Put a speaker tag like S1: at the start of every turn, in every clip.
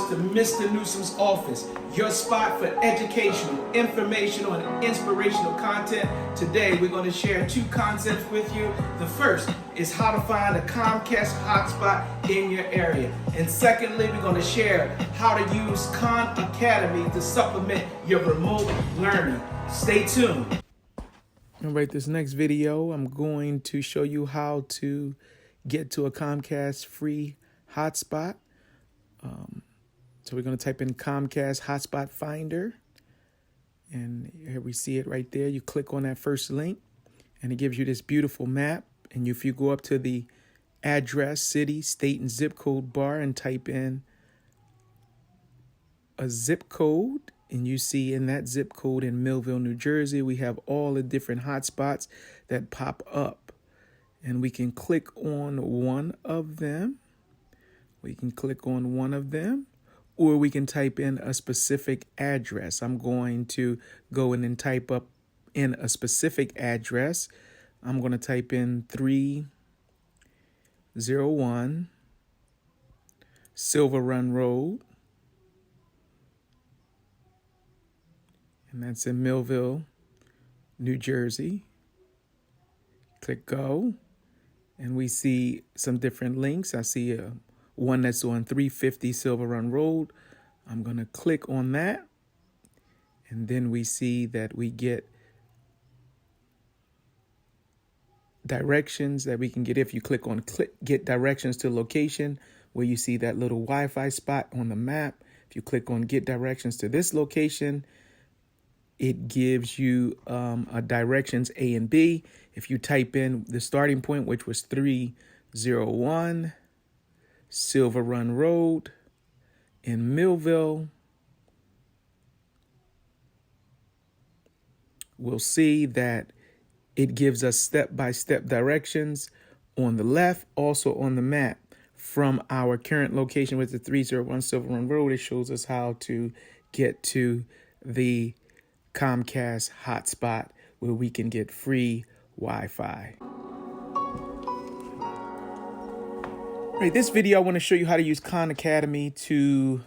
S1: to Mr. Newsom's office, your spot for educational, informational, and inspirational content. Today, we're going to share two concepts with you. The first is how to find a Comcast hotspot in your area. And secondly, we're going to share how to use Khan Academy to supplement your remote learning. Stay tuned. All right, this next video, I'm going to show you how to get to a Comcast free hotspot. So we're going to type in Comcast Hotspot Finder, and here we see it right there. You click on that first link, and it gives you this beautiful map. And if you go up to the address, city, state, and zip code bar and type in a zip code, and you see in that zip code in Millville, New Jersey, we have all the different hotspots that pop up. And we can click on one of them. Or we can type in a specific address. I'm going to go in and type up in a specific address. I'm going to type in 301 Silver Run Road. And that's in Millville, New Jersey. Click go. And we see some different links. I see one that's on 350 Silver Run Road. I'm going to click on that. And then we see that we get directions that we can get. If you click on get directions to location, where you see that little Wi-Fi spot on the map. If you click on get directions to this location, it gives you a directions A and B. If you type in the starting point, which was 301 Silver Run Road in Millville, we'll see that it gives us step-by-step directions on the left, also on the map from our current location with the 301 Silver Run Road. It shows us how to get to the Comcast hotspot where we can get free Wi-Fi. Right, this video I want to show you how to use Khan Academy to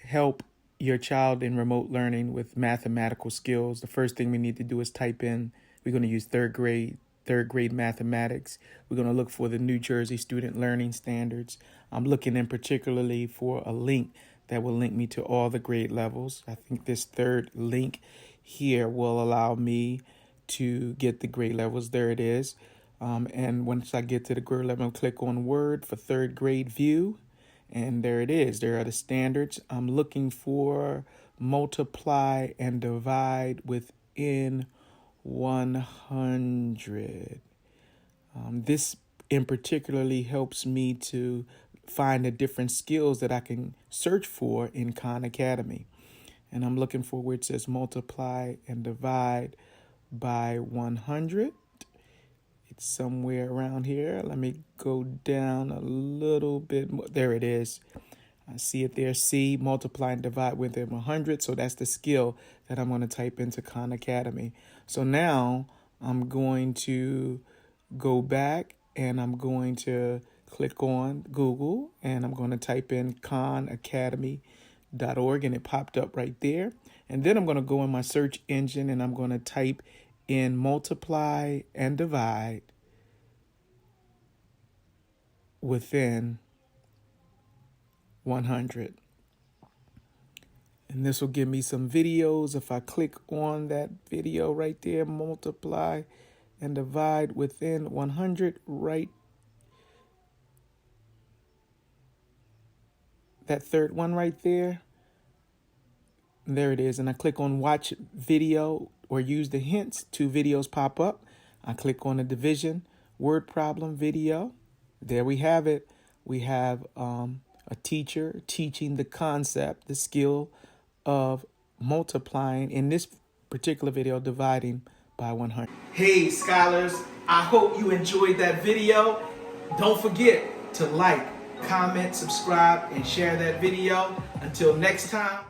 S1: help your child in remote learning with mathematical skills. The first thing we need to do is type in, we're going to use third grade mathematics. We're going to look for the New Jersey Student Learning Standards. I'm looking in particularly for a link that will link me to all the grade levels. I think this third link here will allow me to get the grade levels. There it is. And once I get to the grade level, I'll click on Word for third grade view. And there it is. There are the standards. I'm looking for multiply and divide within 100. This in particularly helps me to find the different skills that I can search for in Khan Academy. And I'm looking for where it says multiply and divide by 100. It's somewhere around here. Let me go down a little bit more. There it is. I see it there. C, multiply and divide within 100. So that's the skill that I'm going to type into Khan Academy. So now I'm going to go back and I'm going to click on Google and I'm going to type in khanacademy.org, and it popped up right there. And then I'm going to go in my search engine and I'm going to type in multiply and divide within 100. And this will give me some videos. If I click on that video right there, multiply and divide within 100, right, that third one right there, there it is. And I click on watch video or use the hints. Two videos pop up. I click on the division word problem video. There we have it. We have a teacher teaching the concept, the skill of multiplying, in this particular video, dividing by 100. Hey scholars, I hope you enjoyed that video. Don't forget to like, comment, subscribe, and share that video. Until next time.